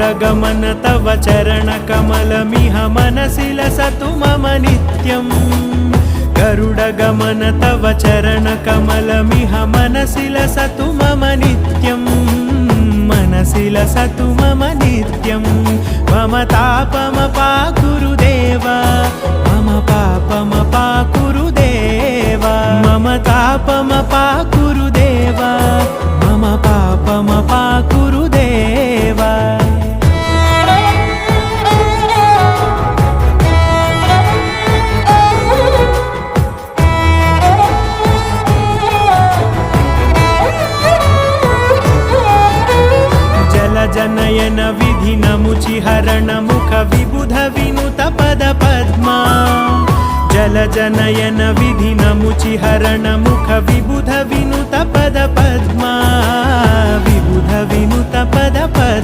गरुडगमन तव चरणकमलमिह मनसि लसतु मम नित्यम् गरुडगमन तव चरणकमलमिह मनसि लसतु मम नित्यम् मनसि लसतु मम नित्यम् मम तापमपाकुरुदेव मम पापमपाकुरुदेव मम तापमपाकुरुदेव मम पापमपाकुरुदेव जनयन विधिनमुचिहरण मुख विबुध विनुत पद पद्मा जलजनयन विधिनमुचिहरण मुख विबुध विनुत पद पद्मा विबुध विनुत पद पद्मा।